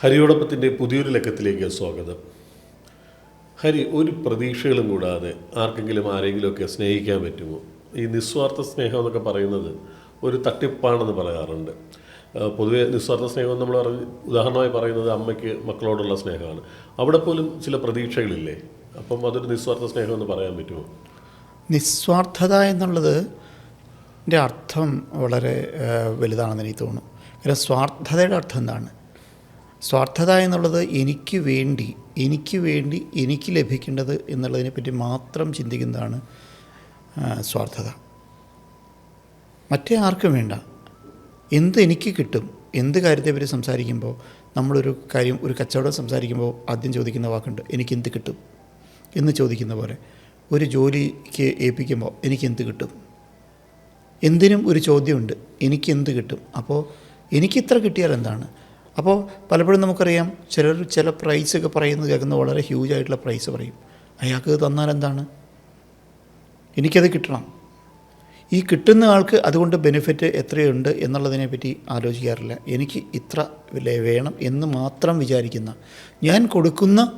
ഹരിയോടൊപ്പത്തിൻ്റെ പുതിയൊരു ലക്കത്തിലേക്ക് സ്വാഗതം. ഹരി, ഒരു പ്രതീക്ഷകളും കൂടാതെ ആർക്കെങ്കിലും ആരെങ്കിലുമൊക്കെ സ്നേഹിക്കാൻ പറ്റുമോ? ഈ നിസ്വാർത്ഥ സ്നേഹം എന്നൊക്കെ പറയുന്നത് ഒരു തട്ടിപ്പാണെന്ന് പറയാറുണ്ട്. പൊതുവെ നിസ്വാർത്ഥ സ്നേഹം നമ്മൾ ഉദാഹരണമായി പറയുന്നത് അമ്മയ്ക്ക് മക്കളോടുള്ള സ്നേഹമാണ്. അവിടെ പോലും ചില പ്രതീക്ഷകളില്ലേ? അപ്പം അതൊരു നിസ്വാർത്ഥ സ്നേഹം എന്ന് പറയാൻ പറ്റുമോ? നിസ്വാർത്ഥത എന്നുള്ളത് അർത്ഥം വളരെ വലുതാണെന്ന് എനിക്ക് തോന്നുന്നു. കാരണം സ്വാർത്ഥതയുടെ അർത്ഥം എന്താണ്? സ്വാർത്ഥത എന്നുള്ളത് എനിക്ക് വേണ്ടി എനിക്ക് ലഭിക്കേണ്ടത് എന്നുള്ളതിനെപ്പറ്റി മാത്രം ചിന്തിക്കുന്നതാണ് സ്വാർത്ഥത. മറ്റേ ആർക്കും വേണ്ട, എന്ത് എനിക്ക് കിട്ടും. എന്ത് കാര്യത്തെപ്പറ്റി സംസാരിക്കുമ്പോൾ നമ്മളൊരു കാര്യം, ഒരു കച്ചവടം സംസാരിക്കുമ്പോൾ ആദ്യം ചോദിക്കുന്ന വാക്കുണ്ട്, എനിക്കെന്ത് കിട്ടും എന്ന് ചോദിക്കുന്ന പോലെ. ഒരു ജോലിക്ക് ഏൽപ്പിക്കുമ്പോൾ എനിക്കെന്ത് കിട്ടും, എന്തിനും ഒരു ചോദ്യമുണ്ട്, എനിക്കെന്ത് കിട്ടും. അപ്പോൾ എനിക്കിത്ര കിട്ടിയാൽ എന്താണ്? അപ്പോൾ പലപ്പോഴും നമുക്കറിയാം, ചില പ്രൈസൊക്കെ പറയുന്നത് കേൾക്കുന്നത് വളരെ ഹ്യൂജായിട്ടുള്ള പ്രൈസ് പറയും. അയാൾക്ക് തന്നാൽ എന്താണ്? എനിക്കത് കിട്ടണം. ഈ കിട്ടുന്ന ആൾക്ക് അതുകൊണ്ട് ബെനിഫിറ്റ് എത്രയുണ്ട് എന്നുള്ളതിനെപ്പറ്റി ആലോചിക്കാറില്ല. എനിക്ക് ഇത്ര വേണം എന്ന് മാത്രം വിചാരിക്കുന്ന, ഞാൻ കൊടുക്കുന്ന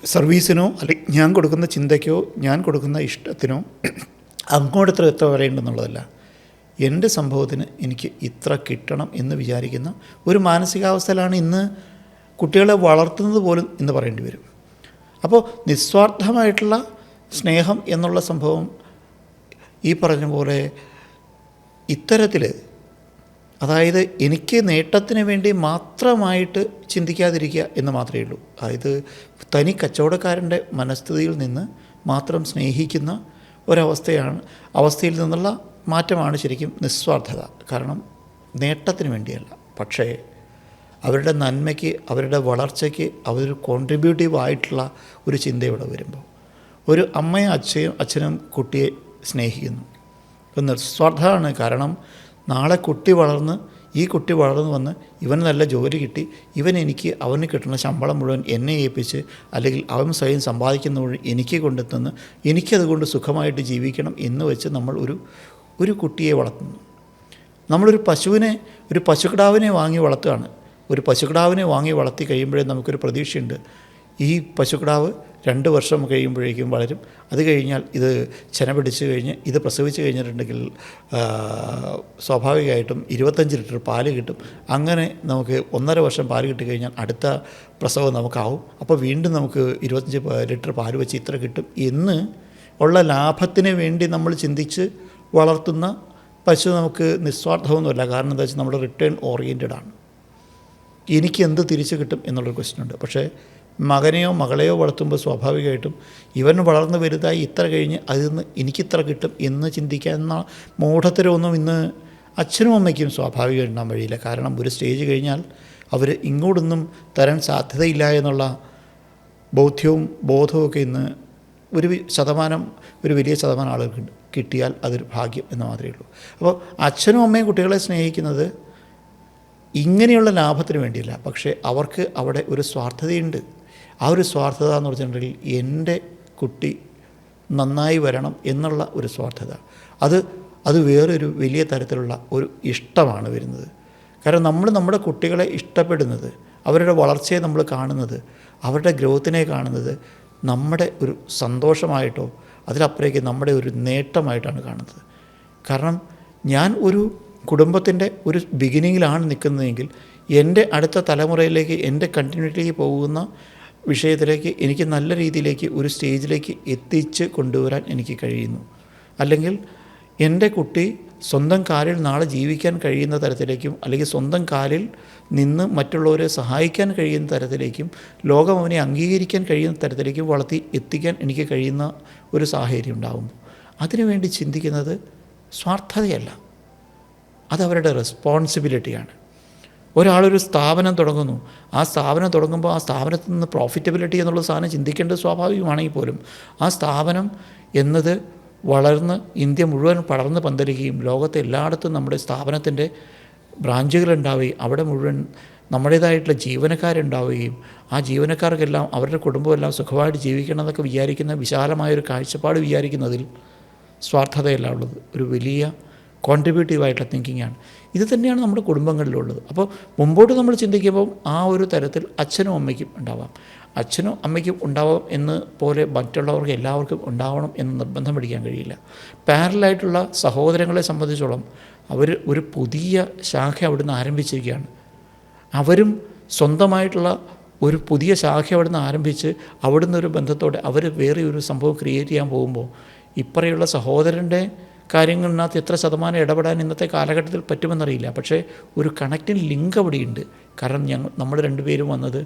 സർവീസിനോ അല്ലെങ്കിൽ ഞാൻ കൊടുക്കുന്ന ചിന്തയ്ക്കോ ഞാൻ കൊടുക്കുന്ന ഇഷ്ടത്തിനോ അങ്ങോട്ട് എത്ര വരേണ്ടെന്നുള്ളതല്ല, എൻ്റെ സംഭവത്തിന് എനിക്ക് ഇത്ര കിട്ടണം എന്ന് വിചാരിക്കുന്ന ഒരു മാനസികാവസ്ഥയിലാണ് ഇന്ന് കുട്ടികളെ വളർത്തുന്നത് പോലും എന്ന് പറയേണ്ടി വരും. അപ്പോൾ നിസ്വാർത്ഥമായിട്ടുള്ള സ്നേഹം എന്നുള്ള സംഭവം ഈ പറഞ്ഞ പോലെ ഇത്തരത്തിൽ, അതായത് എനിക്ക് നേട്ടത്തിന് വേണ്ടി മാത്രമായിട്ട് ചിന്തിക്കാതിരിക്കുക എന്ന് മാത്രമേ ഉള്ളൂ. അതായത് തനി കച്ചവടക്കാരൻ്റെ മനസ്ഥിതിയിൽ നിന്ന് മാത്രം സ്നേഹിക്കുന്ന അവസ്ഥയിൽ നിന്നുള്ള മാറ്റമാണ് ശരിക്കും നിസ്വാർത്ഥത. കാരണം നേട്ടത്തിന് വേണ്ടിയല്ല, പക്ഷേ അവരുടെ നന്മയ്ക്ക്, അവരുടെ വളർച്ചയ്ക്ക് അവരൊരു കോൺട്രിബ്യൂട്ടീവ് ആയിട്ടുള്ള ഒരു ചിന്തയോടെ വരുമ്പോൾ, ഒരു അമ്മയും അച്ഛനും കുട്ടിയെ സ്നേഹിക്കുന്നു, അത് നിസ്വാർത്ഥമാണ്. കാരണം നാളെ ഈ കുട്ടി വളർന്നു വന്ന് ഇവന് നല്ല ജോലി കിട്ടി, അവന് കിട്ടുന്ന ശമ്പളം മുഴുവൻ എന്നെ ഏൽപ്പിച്ച്, അല്ലെങ്കിൽ അവൻ സ്വയം സമ്പാദിക്കുന്ന മുഴുവൻ എനിക്ക് കൊണ്ടെത്തുന്ന, എനിക്കതുകൊണ്ട് സുഖമായിട്ട് ജീവിക്കണം എന്ന് വെച്ച് നമ്മൾ ഒരു കുട്ടിയെ വളർത്തുന്നു. നമ്മളൊരു പശുക്കിടാവിനെ വാങ്ങി വളർത്തുകയാണ്. ഒരു പശുക്കിടാവിനെ വാങ്ങി വളർത്തി കഴിയുമ്പോഴേ നമുക്കൊരു പ്രതീക്ഷയുണ്ട്, ഈ പശുക്കിടാവ് 2 വർഷം കഴിയുമ്പോഴേക്കും വളരും. അത് കഴിഞ്ഞാൽ ഇത് ചെന പിടിച്ച് കഴിഞ്ഞ് ഇത് പ്രസവിച്ച് കഴിഞ്ഞിട്ടുണ്ടെങ്കിൽ സ്വാഭാവികമായിട്ടും 25 ലിറ്റർ പാല് കിട്ടും. അങ്ങനെ നമുക്ക് 1.5 വർഷം പാല് കിട്ടിക്കഴിഞ്ഞാൽ അടുത്ത പ്രസവം നമുക്കാവും. അപ്പോൾ വീണ്ടും നമുക്ക് 25 ലിറ്റർ പാല് വെച്ച് ഇത്ര കിട്ടും എന്ന് ഉള്ള ലാഭത്തിന് വേണ്ടി നമ്മൾ ചിന്തിച്ച് വളർത്തുന്ന പശു നമുക്ക് നിസ്വാർത്ഥമൊന്നുമല്ല. കാരണം എന്താ വെച്ചാൽ നമ്മൾ റിട്ടേൺ ഓറിയൻറ്റഡ് ആണ്. എനിക്ക് എന്ത് തിരിച്ച് കിട്ടും എന്നുള്ളൊരു ക്വസ്റ്റ്യൻ ഉണ്ട്. പക്ഷേ മകനെയോ മകളെയോ വളർത്തുമ്പോൾ സ്വാഭാവികമായിട്ടും ഇവൻ വളർന്ന് വലുതായി ഇത്ര കഴിഞ്ഞ് അതിൽ നിന്ന് എനിക്കിത്ര കിട്ടും എന്ന് ചിന്തിക്കുന്ന മൂഢത്തരമൊന്നും ഇന്ന് അച്ഛനും അമ്മയ്ക്കും സ്വാഭാവികം ഉണ്ടാകാൻ വഴിയില്ല. കാരണം ഒരു സ്റ്റേജ് കഴിഞ്ഞാൽ അവർ ഇങ്ങോട്ടൊന്നും തരാൻ സാധ്യതയില്ല എന്നുള്ള ബോധവുമൊക്കെ ഇന്ന് ഒരു വലിയ ശതമാനം ആളുകൾക്ക് കിട്ടിയാൽ അതൊരു ഭാഗ്യം എന്ന് മാത്രമേ ഉള്ളൂ. അപ്പോൾ അച്ഛനും അമ്മയും കുട്ടികളെ സ്നേഹിക്കുന്നത് ഇങ്ങനെയുള്ള ലാഭത്തിന് വേണ്ടിയില്ല, പക്ഷേ അവർക്ക് അവിടെ ഒരു സ്വാർത്ഥതയുണ്ട്. ആ ഒരു സ്വാർത്ഥത എന്ന് പറഞ്ഞിട്ടുണ്ടെങ്കിൽ എൻ്റെ കുട്ടി നന്നായി വരണം എന്നുള്ള ഒരു സ്വാർത്ഥത, അത് വേറൊരു വലിയ തരത്തിലുള്ള ഒരു ഇഷ്ടമാണ് വരുന്നത്. കാരണം നമ്മൾ നമ്മുടെ കുട്ടികളെ ഇഷ്ടപ്പെടുന്നത്, അവരുടെ വളർച്ചയെ നമ്മൾ കാണുന്നത്, അവരുടെ ഗ്രോത്തിനെ കാണുന്നത് നമ്മുടെ ഒരു സന്തോഷമായിട്ടോ അതിലപ്പുറേക്ക് നമ്മുടെ ഒരു നേട്ടമായിട്ടാണ് കാണുന്നത്. കാരണം ഞാൻ ഒരു കുടുംബത്തിൻ്റെ ഒരു ബിഗിനിങ്ങിലാണ് നിൽക്കുന്നതെങ്കിൽ എൻ്റെ അടുത്ത തലമുറയിലേക്ക്, എൻ്റെ കണ്ടിന്യൂറ്റിയിലേക്ക് പോകുന്ന വിഷയത്തിലേക്ക് എനിക്ക് നല്ല രീതിയിലേക്ക് ഒരു സ്റ്റേജിലേക്ക് എത്തിച്ച് കൊണ്ടുവരാൻ എനിക്ക് കഴിയുന്നു. അല്ലെങ്കിൽ എൻ്റെ കുട്ടി സ്വന്തം കാലിൽ നാളെ ജീവിക്കാൻ കഴിയുന്ന തരത്തിലേക്കും, അല്ലെങ്കിൽ സ്വന്തം കാലിൽ നിന്ന് മറ്റുള്ളവരെ സഹായിക്കാൻ കഴിയുന്ന തരത്തിലേക്കും, ലോകം അവനെ അംഗീകരിക്കാൻ കഴിയുന്ന തരത്തിലേക്കും വളർത്തി എത്തിക്കാൻ എനിക്ക് കഴിയുന്ന ഒരു സാഹചര്യം ഉണ്ടാകുമ്പോൾ അതിനുവേണ്ടി ചിന്തിക്കുന്നത് സ്വാർത്ഥതയല്ല, അതവരുടെ റെസ്പോൺസിബിലിറ്റിയാണ്. ഒരാളൊരു സ്ഥാപനം തുടങ്ങുന്നു, ആ സ്ഥാപനം തുടങ്ങുമ്പോൾ ആ സ്ഥാപനത്തിൽ നിന്ന് പ്രോഫിറ്റബിലിറ്റി എന്നുള്ള സാധനം ചിന്തിക്കേണ്ടത് സ്വാഭാവികമാണെങ്കിൽ പോലും ആ സ്ഥാപനം എന്നത് വളർന്ന് ഇന്ത്യ മുഴുവൻ പടർന്ന് പന്തലിക്കുകയും ലോകത്തെ എല്ലായിടത്തും നമ്മുടെ സ്ഥാപനത്തിൻ്റെ ബ്രാഞ്ചുകളുണ്ടാവുകയും അവിടെ മുഴുവൻ നമ്മുടേതായിട്ടുള്ള ജീവനക്കാരുണ്ടാവുകയും ആ ജീവനക്കാർക്കെല്ലാം അവരുടെ കുടുംബമെല്ലാം സുഖമായിട്ട് ജീവിക്കണം എന്നൊക്കെ വിചാരിക്കുന്ന വിശാലമായൊരു കാഴ്ചപ്പാട് വിചാരിക്കുന്നതിൽ സ്വാർത്ഥതയല്ല ഉള്ളത്, ഒരു വലിയ കോൺട്രിബ്യൂട്ടീവായിട്ടുള്ള തിങ്കിങ്ങാണ്. ഇത് തന്നെയാണ് നമ്മുടെ കുടുംബങ്ങളിലുള്ളത്. അപ്പോൾ മുമ്പോട്ട് നമ്മൾ ചിന്തിക്കുമ്പോൾ ആ ഒരു തരത്തിൽ അച്ഛനും അമ്മയ്ക്കും ഉണ്ടാവാം. അച്ഛനും അമ്മയ്ക്കും ഉണ്ടാവാം എന്ന് പോലെ മറ്റുള്ളവർക്ക് എല്ലാവർക്കും ഉണ്ടാവണം എന്ന് നിർബന്ധം പിടിക്കാൻ കഴിയില്ല. പാരലായിട്ടുള്ള സഹോദരങ്ങളെ സംബന്ധിച്ചോളം അവർ ഒരു പുതിയ ശാഖ അവിടുന്ന് ആരംഭിച്ചിരിക്കുകയാണ്. അവരും സ്വന്തമായിട്ടുള്ള ഒരു പുതിയ ശാഖ അവിടുന്ന് ആരംഭിച്ച് അവിടുന്ന് ഒരു ബന്ധത്തോടെ അവർ വേറെ ഒരു സംഭവം ക്രിയേറ്റ് ചെയ്യാൻ പോകുമ്പോൾ ഇപ്പറയുള്ള സഹോദരൻ്റെ കാര്യങ്ങളിനകത്ത് എത്ര ശതമാനം ഇടപെടാൻ ഇന്നത്തെ കാലഘട്ടത്തിൽ പറ്റുമെന്നറിയില്ല. പക്ഷേ ഒരു കണക്റ്റിംഗ് ലിങ്ക് അവിടെയുണ്ട്. കാരണം നമ്മൾ രണ്ടുപേരും വന്നത്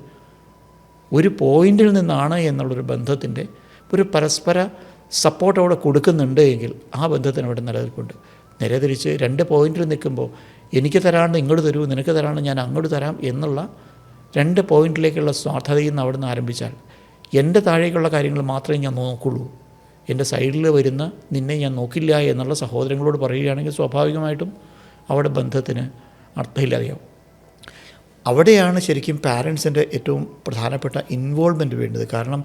ഒരു പോയിന്റിൽ നിന്നാണ് എന്നുള്ളൊരു ബന്ധത്തിൻ്റെ ഒരു പരസ്പര സപ്പോർട്ട് അവിടെ കൊടുക്കുന്നുണ്ട് എങ്കിൽ ആ ബന്ധത്തിന് അവിടെ നിലനിൽപ്പുണ്ട്. നേരെ തിരിച്ച് 2 പോയിന്റിൽ നിൽക്കുമ്പോൾ എനിക്ക് തരാണ്ട് ഇങ്ങോട്ട് തരൂ, നിനക്ക് തരാണ്ട് ഞാൻ അങ്ങോട്ട് തരാം എന്നുള്ള 2 പോയിന്റിലേക്കുള്ള സ്വാർത്ഥതയിൽ നിന്ന് അവിടെ നിന്ന് ആരംഭിച്ചാൽ എൻ്റെ താഴേക്കുള്ള കാര്യങ്ങൾ മാത്രമേ ഞാൻ നോക്കുള്ളൂ, എൻ്റെ സൈഡിൽ വരുന്ന നിന്നെ ഞാൻ നോക്കില്ല എന്നുള്ള സഹോദരങ്ങളോട് പറയുകയാണെങ്കിൽ സ്വാഭാവികമായിട്ടും അവിടെ ബന്ധത്തിന് അർത്ഥമില്ലാതെയാവും. അവിടെയാണ് ശരിക്കും പാരൻസിൻ്റെ ഏറ്റവും പ്രധാനപ്പെട്ട ഇൻവോൾവ്മെൻറ്റ് വേണ്ടത്. കാരണം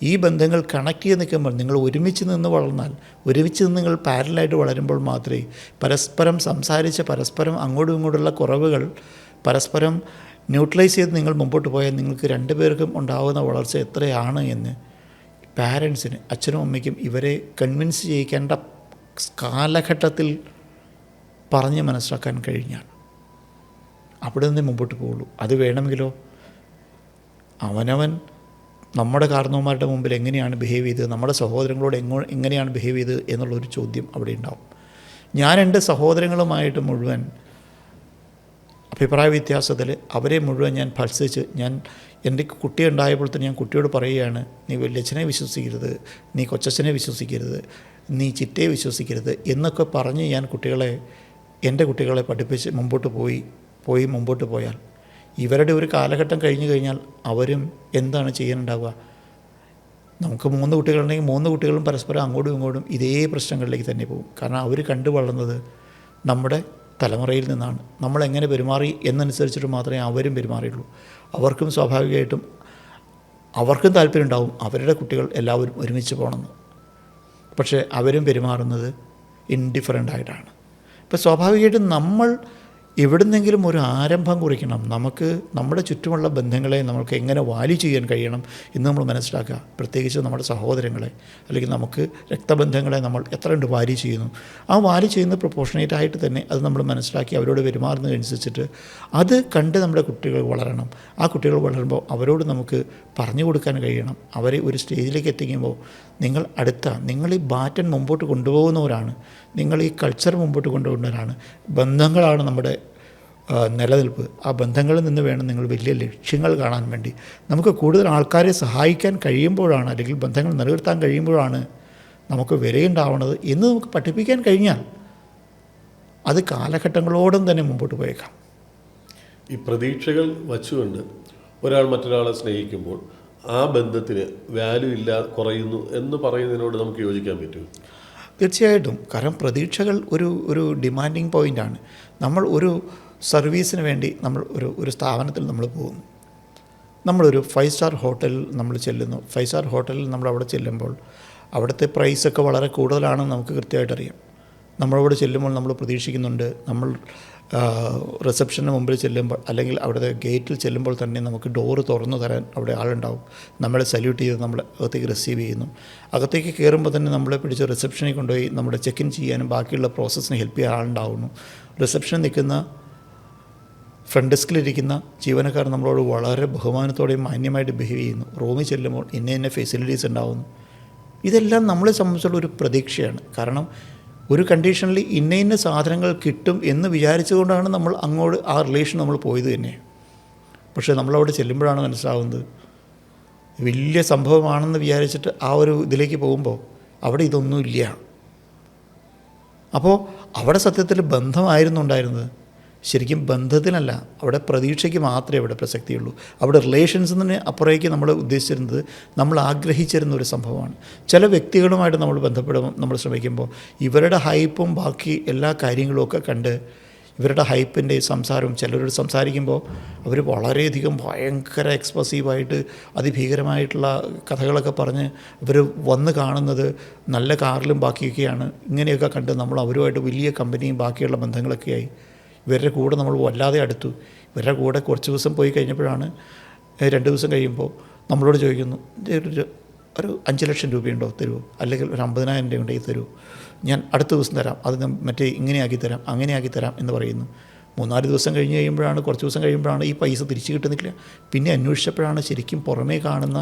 ഈ ബന്ധങ്ങൾ കണക്ട് ചെയ്ത് നിൽക്കുമ്പോൾ നിങ്ങൾ ഒരുമിച്ച് നിന്ന് വളർന്നാൽ, ഒരുമിച്ച് നിന്ന് നിങ്ങൾ പാരലായിട്ട് വളരുമ്പോൾ മാത്രമേ പരസ്പരം സംസാരിച്ച് പരസ്പരം അങ്ങോട്ടും ഇങ്ങോട്ടുള്ള കുറവുകൾ പരസ്പരം ന്യൂട്രലൈസ് ചെയ്ത് നിങ്ങൾ മുമ്പോട്ട് പോയാൽ നിങ്ങൾക്ക് 2 പേർക്കും ഉണ്ടാകുന്ന വളർച്ച എത്രയാണ് എന്ന് പാരൻസിന്, അച്ഛനും അമ്മയ്ക്കും ഇവരെ കൺവിൻസ് ചെയ്യിക്കേണ്ട കാലഘട്ടത്തിൽ പറഞ്ഞ് മനസ്സിലാക്കാൻ കഴിഞ്ഞാൽ അവിടെ നിന്ന് മുമ്പോട്ട് പോകുള്ളൂ. അത് വേണമെങ്കിലോ അവനവൻ നമ്മുടെ കാരണവന്മാരുടെ മുമ്പിൽ എങ്ങനെയാണ് ബിഹേവ് ചെയ്തത്, നമ്മുടെ സഹോദരങ്ങളോട് എങ്ങനെയാണ് ബിഹേവ് ചെയ്തത് എന്നുള്ളൊരു ചോദ്യം അവിടെ ഉണ്ടാവും. ഞാൻ എൻ്റെ സഹോദരങ്ങളുമായിട്ട് മുഴുവൻ അഭിപ്രായ വ്യത്യാസത്തിൽ അവരെ മുഴുവൻ ഞാൻ ഭത്സിച്ച് എൻ്റെ കുട്ടി ഉണ്ടായപ്പോൾ തന്നെ ഞാൻ കുട്ടിയോട് പറയുകയാണ്, നീ വല്യച്ഛനെ വിശ്വസിക്കരുത്, നീ കൊച്ചച്ഛനെ വിശ്വസിക്കരുത്, നീ ചിറ്റയെ വിശ്വസിക്കരുത് എന്നൊക്കെ പറഞ്ഞ് ഞാൻ എൻ്റെ കുട്ടികളെ പഠിപ്പിച്ച് മുമ്പോട്ട് പോയാൽ ഇവരുടെ ഒരു കാലഘട്ടം കഴിഞ്ഞു കഴിഞ്ഞാൽ അവരും എന്താണ് ചെയ്യാനുണ്ടാവുക? നമുക്ക് 3 കുട്ടികളുണ്ടെങ്കിൽ 3 കുട്ടികളും പരസ്പരം അങ്ങോട്ടും ഇങ്ങോട്ടും ഇതേ പ്രശ്നങ്ങളിലേക്ക് തന്നെ പോകും. കാരണം അവർ കണ്ടു വളർന്നത് നമ്മുടെ തലമുറയിൽ നിന്നാണ്. നമ്മളെങ്ങനെ പെരുമാറി എന്നനുസരിച്ചിട്ട് മാത്രമേ അവരും പെരുമാറിയുള്ളൂ. അവർക്കും സ്വാഭാവികമായിട്ടും അവർക്കും താല്പര്യം ഉണ്ടാവും അവരുടെ കുട്ടികൾ എല്ലാവരും ഒരുമിച്ച് പോകണമെന്ന്. പക്ഷേ അവരും പെരുമാറുന്നത് ഇൻഡിഫറൻ്റ് ആയിട്ടാണ്. ഇപ്പോൾ സ്വാഭാവികമായിട്ടും നമ്മൾ എവിടുന്നെങ്കിലും ഒരു ആരംഭം കുറിക്കണം. നമുക്ക് നമ്മുടെ ചുറ്റുമുള്ള ബന്ധങ്ങളെ നമുക്ക് എങ്ങനെ വാല്യൂ ചെയ്യാൻ കഴിയണം എന്ന് നമ്മൾ മനസ്സിലാക്കുക. പ്രത്യേകിച്ച് നമ്മുടെ സഹോദരങ്ങളെ അല്ലെങ്കിൽ നമുക്ക് രക്തബന്ധങ്ങളെ നമ്മൾ എത്ര കണ്ട് വാല്യൂ ചെയ്യുന്നു, ആ വാല്യൂ ചെയ്യുന്ന പ്രൊപ്പോർഷനേറ്റ് ആയിട്ട് തന്നെ അത് നമ്മൾ മനസ്സിലാക്കി അവരോട് പെരുമാറുന്നതനുസരിച്ചിട്ട് അത് കണ്ട് നമ്മുടെ കുട്ടികൾ വളരണം. ആ കുട്ടികൾ വളരുമ്പോൾ അവരോട് നമുക്ക് പറഞ്ഞു കൊടുക്കാൻ കഴിയണം. അവരെ ഒരു സ്റ്റേജിലേക്ക് എത്തിക്കുമ്പോൾ നിങ്ങൾ ഈ ബാറ്റൺ മുമ്പോട്ട് കൊണ്ടുപോകുന്നവരാണ്, നിങ്ങൾ ഈ കൾച്ചർ മുമ്പോട്ട് കൊണ്ടുപോകുന്നവരാണ്. ബന്ധങ്ങളാണ് നമ്മുടെ നിലനിൽപ്പ്. ആ ബന്ധങ്ങളിൽ നിന്ന് വേണം നിങ്ങൾ വലിയ ലക്ഷ്യങ്ങൾ കാണാൻ വേണ്ടി. നമുക്ക് കൂടുതൽ ആൾക്കാരെ സഹായിക്കാൻ കഴിയുമ്പോഴാണ്, അല്ലെങ്കിൽ ബന്ധങ്ങൾ നിലനിർത്താൻ കഴിയുമ്പോഴാണ് നമുക്ക് വിലയുണ്ടാവുന്നത് എന്ന് നമുക്ക് പഠിപ്പിക്കാൻ കഴിഞ്ഞാൽ അത് കാലഘട്ടങ്ങളോടും തന്നെ മുമ്പോട്ട് പോയേക്കാം. ഈ പ്രതീക്ഷകൾ വച്ചുകൊണ്ട് ഒരാൾ മറ്റൊരാളെ സ്നേഹിക്കുമ്പോൾ ആ ബന്ധത്തിന് വാല്യൂ ഇല്ല, കുറയുന്നു എന്ന് പറയുന്നതിനോട് നമുക്ക് യോജിക്കാൻ പറ്റുമോ? തീർച്ചയായിട്ടും. കാരണം പ്രതീക്ഷകൾ ഒരു ഡിമാൻഡിങ് പോയിൻ്റാണ്. നമ്മൾ ഒരു സർവീസിന് വേണ്ടി നമ്മൾ ഒരു സ്ഥാപനത്തിൽ നമ്മൾ പോകുന്നു. നമ്മളൊരു 5 സ്റ്റാർ ഹോട്ടലിൽ നമ്മൾ ചെല്ലുന്നു. 5 സ്റ്റാർ ഹോട്ടലിൽ നമ്മൾ അവിടെ ചെല്ലുമ്പോൾ അവിടുത്തെ പ്രൈസൊക്കെ വളരെ കൂടുതലാണെന്ന് നമുക്ക് കൃത്യമായിട്ടറിയാം. നമ്മളവിടെ ചെല്ലുമ്പോൾ നമ്മൾ പ്രതീക്ഷിക്കുന്നുണ്ട്, നമ്മൾ റിസപ്ഷന് മുമ്പിൽ ചെല്ലുമ്പോൾ അല്ലെങ്കിൽ അവിടുത്തെ ഗേറ്റിൽ ചെല്ലുമ്പോൾ തന്നെ നമുക്ക് ഡോറ് തുറന്നു തരാൻ അവിടെ ആളുണ്ടാവും. നമ്മളെ സല്യൂട്ട് ചെയ്ത് നമ്മളെ അകത്തേക്ക് റിസീവ് ചെയ്യുന്നു. അകത്തേക്ക് കയറുമ്പോൾ തന്നെ നമ്മളെ പിടിച്ച് റിസപ്ഷനിൽ കൊണ്ടുപോയി നമ്മുടെ ചെക്ക് ഇൻ ചെയ്യാനും ബാക്കിയുള്ള പ്രോസസ്സിന് ഹെൽപ്പ് ചെയ്യാൻ ആളുണ്ടാവുന്നു. റിസപ്ഷനിൽ നിൽക്കുന്ന ഫ്രണ്ട് ഡെസ്കിലിരിക്കുന്ന ജീവനക്കാർ നമ്മളോട് വളരെ ബഹുമാനത്തോടെയും മാന്യമായിട്ട് ബിഹേവ് ചെയ്യുന്നു. റൂമിൽ ചെല്ലുമ്പോൾ ഇന്ന ഫെസിലിറ്റീസ് ഉണ്ടാവുന്നു. ഇതെല്ലാം നമ്മളെ സംബന്ധിച്ചുള്ള ഒരു പ്രതീക്ഷയാണ്. കാരണം ഒരു കണ്ടീഷനിൽ ഇന്ന സാധനങ്ങൾ കിട്ടും എന്ന് വിചാരിച്ചുകൊണ്ടാണ് നമ്മൾ അങ്ങോട്ട് ആ റിലേഷൻ നമ്മൾ പോയത് തന്നെ. പക്ഷേ നമ്മളവിടെ ചെല്ലുമ്പോഴാണ് മനസ്സിലാവുന്നത് വലിയ സംഭവമാണെന്ന് വിചാരിച്ചിട്ട് ആ ഒരു ഇതിലേക്ക് പോകുമ്പോൾ അവിടെ ഇതൊന്നുമില്ല. അപ്പോൾ അവിടെ സത്യത്തിൽ ബന്ധമായിരുന്നു ഉണ്ടായിരുന്നത്. ശരിക്കും ബന്ധത്തിനല്ല, അവിടെ പ്രതീക്ഷയ്ക്ക് മാത്രമേ അവിടെ പ്രസക്തിയുള്ളൂ. അവിടെ റിലേഷൻസിന് അപ്പുറേക്ക് നമ്മൾ ഉദ്ദേശിച്ചിരുന്നത്, നമ്മൾ ആഗ്രഹിച്ചിരുന്ന ഒരു സംഭവമാണ്. ചില വ്യക്തികളുമായിട്ട് നമ്മൾ ബന്ധപ്പെടുമ്പോൾ നമ്മൾ ശ്രമിക്കുമ്പോൾ ഇവരുടെ ഹൈപ്പും ബാക്കി എല്ലാ കാര്യങ്ങളുമൊക്കെ കണ്ട് ഇവരുടെ ഹൈപ്പിൻ്റെ സംസാരവും ചിലരോട് സംസാരിക്കുമ്പോൾ അവർ വളരെയധികം ഭയങ്കര എക്സ്പ്രസീവായിട്ട് അതിഭീകരമായിട്ടുള്ള കഥകളൊക്കെ പറഞ്ഞ് ഇവർ വന്ന് കാണുന്നത് നല്ല കാറിലും ബാക്കിയൊക്കെയാണ്. ഇങ്ങനെയൊക്കെ കണ്ട് നമ്മൾ അവരുമായിട്ട് വലിയ കമ്പനിയും ബാക്കിയുള്ള ബന്ധങ്ങളൊക്കെയായി. ഇവരുടെ കൂടെ നമ്മൾ വല്ലാതെ അടുത്തു. ഇവരുടെ കൂടെ കുറച്ച് ദിവസം പോയി കഴിഞ്ഞപ്പോഴാണ് 2 ദിവസം കഴിയുമ്പോൾ നമ്മളോട് ചോദിക്കുന്നു, ഒരു 5 ലക്ഷം രൂപയുണ്ടോ തരുമോ, അല്ലെങ്കിൽ ഒരു 50,000 രൂപ ഉണ്ടെങ്കിൽ തരുമോ, ഞാൻ അടുത്ത ദിവസം തരാം, അത് മറ്റേ ഇങ്ങനെയാക്കി തരാം അങ്ങനെയാക്കി തരാം എന്ന് പറയുന്നു. 3-4 ദിവസം കഴിഞ്ഞ് കഴിയുമ്പോഴാണ്, കുറച്ച് ദിവസം കഴിയുമ്പോഴാണ് ഈ പൈസ തിരിച്ചു കിട്ടുന്നില്ല. പിന്നെ അന്വേഷിച്ചപ്പോഴാണ് ശരിക്കും പുറമേ കാണുന്ന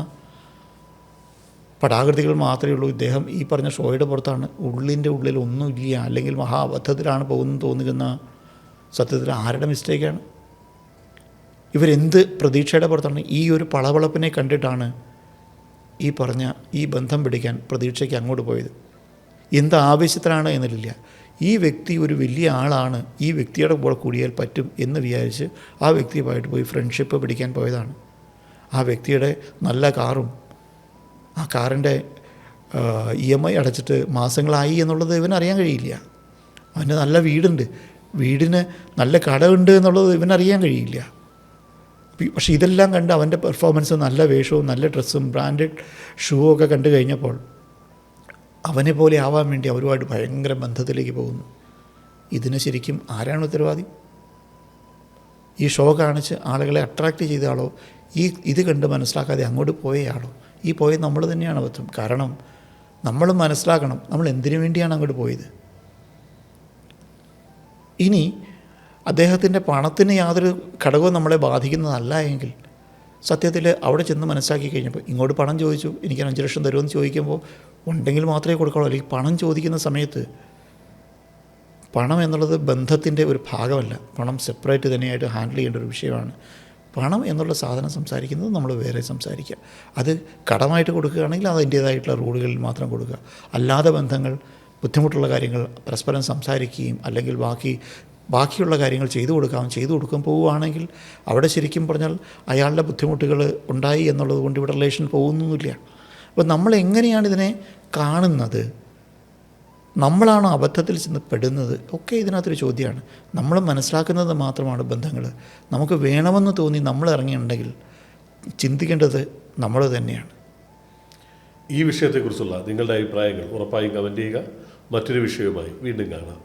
പടാകൃതികൾ മാത്രമേ ഉള്ളൂ. ഇദ്ദേഹം ഈ പറഞ്ഞ ഷോയുടെ പുറത്താണ്. ഉള്ളിൻ്റെ ഉള്ളിൽ ഒന്നുമില്ല, അല്ലെങ്കിൽ മഹാ അബദ്ധത്തിലാണ് പോകുന്നത് തോന്നുന്ന സത്യത്തിൽ ആരുടെ മിസ്റ്റേക്കാണ്? ഇവരെന്ത് പ്രതീക്ഷയുടെ പുറത്താണ്? ഈ ഒരു പളവളപ്പിനെ കണ്ടിട്ടാണ് ഈ പറഞ്ഞ ഈ ബന്ധം പിടിക്കാൻ പ്രതീക്ഷയ്ക്ക് അങ്ങോട്ട് പോയത്. എന്ത് ആവശ്യത്തിനാണ് എന്നതിലില്ല. ഈ വ്യക്തി ഒരു വലിയ ആളാണ്, ഈ വ്യക്തിയുടെ കൂടെ കൂടിയാൽ പറ്റും എന്ന് വിചാരിച്ച് ആ വ്യക്തിയുമായിട്ട് പോയി ഫ്രണ്ട്ഷിപ്പ് പിടിക്കാൻ പോയതാണ്. ആ വ്യക്തിയുടെ നല്ല കാറും ആ കാറിൻ്റെ EMI അടച്ചിട്ട് മാസങ്ങളായി എന്നുള്ളത് ഇവനറിയാൻ കഴിയില്ല. അവന് നല്ല വീടുണ്ട്, വീടിന് നല്ല കടമുണ്ട് എന്നുള്ളത് ഇവനറിയാൻ കഴിയില്ല. പക്ഷേ ഇതെല്ലാം കണ്ട് അവൻ്റെ പെർഫോമൻസ്, നല്ല വേഷവും നല്ല ഡ്രസ്സും ബ്രാൻഡഡ് ഷൂ ഒക്കെ കണ്ടു കഴിഞ്ഞപ്പോൾ അവനെ പോലെ ആവാൻ വേണ്ടി അവരുമായിട്ട് ഭയങ്കര ബന്ധത്തിലേക്ക് പോകുന്നു. ഇതിന് ശരിക്കും ആരാണ് ഉത്തരവാദി? ഈ ഷോ കാണിച്ച് ആളുകളെ അട്രാക്റ്റ് ചെയ്ത ആളോ, ഇത് കണ്ട് മനസ്സിലാക്കാതെ അങ്ങോട്ട് പോയ ആളോ? ഈ പോയത് നമ്മൾ തന്നെയാണ് അബദ്ധം. കാരണം നമ്മൾ മനസ്സിലാക്കണം നമ്മൾ എന്തിനു വേണ്ടിയാണ് അങ്ങോട്ട് പോയത്. ഇനി അദ്ദേഹത്തിൻ്റെ പണത്തിന് യാതൊരു ഘടകവും നമ്മളെ ബാധിക്കുന്നതല്ല എങ്കിൽ സത്യത്തിൽ അവിടെ ചെന്ന് മനസ്സിലാക്കി കഴിഞ്ഞപ്പോൾ ഇങ്ങോട്ട് പണം ചോദിച്ചു, എനിക്ക് 5 ലക്ഷം തരുമെന്ന് ചോദിക്കുമ്പോൾ ഉണ്ടെങ്കിൽ മാത്രമേ കൊടുക്കാവൂ. അല്ലെങ്കിൽ പണം ചോദിക്കുന്ന സമയത്ത് പണം എന്നുള്ളത് ബന്ധത്തിൻ്റെ ഒരു ഭാഗമല്ല. പണം സെപ്പറേറ്റ് തന്നെയായിട്ട് ഹാൻഡിൽ ചെയ്യേണ്ട ഒരു വിഷയമാണ്. പണം എന്നുള്ള സാധനം സംസാരിക്കുന്നത് നമ്മൾ വേറെ സംസാരിക്കുക. അത് കടമായിട്ട് കൊടുക്കുകയാണെങ്കിൽ അതിൻ്റേതായിട്ടുള്ള റൂളുകളിൽ മാത്രം കൊടുക്കുക. അല്ലാതെ ബന്ധങ്ങൾ, ബുദ്ധിമുട്ടുള്ള കാര്യങ്ങൾ പരസ്പരം സംസാരിക്കുകയും അല്ലെങ്കിൽ ബാക്കിയുള്ള കാര്യങ്ങൾ ചെയ്തു കൊടുക്കാൻ പോവുകയാണെങ്കിൽ അവിടെ ശരിക്കും പറഞ്ഞാൽ അയാളുടെ ബുദ്ധിമുട്ടുകൾ ഉണ്ടായി എന്നുള്ളത് കൊണ്ട് ഇവിടെ റിലേഷൻ പോകുന്നൊന്നുമില്ല. അപ്പോൾ നമ്മൾ എങ്ങനെയാണ് ഇതിനെ കാണുന്നത്, നമ്മളാണ് അബദ്ധത്തിൽ ചെന്ന് പെടുന്നത്, ഒക്കെ ഇതിനകത്തൊരു ചോദ്യമാണ്. നമ്മൾ മനസ്സിലാക്കുന്നത് മാത്രമാണ് ബന്ധങ്ങൾ. നമുക്ക് വേണമെന്ന് തോന്നി നമ്മൾ ഇറങ്ങിയിട്ടുണ്ടെങ്കിൽ ചിന്തിക്കേണ്ടത് നമ്മൾ തന്നെയാണ്. ഈ വിഷയത്തെക്കുറിച്ചുള്ള നിങ്ങളുടെ അഭിപ്രായങ്ങൾ ഉറപ്പായും കമൻറ്റ് ചെയ്യുക. മറ്റൊരു വിഷയവുമായി വീണ്ടും കാണാം.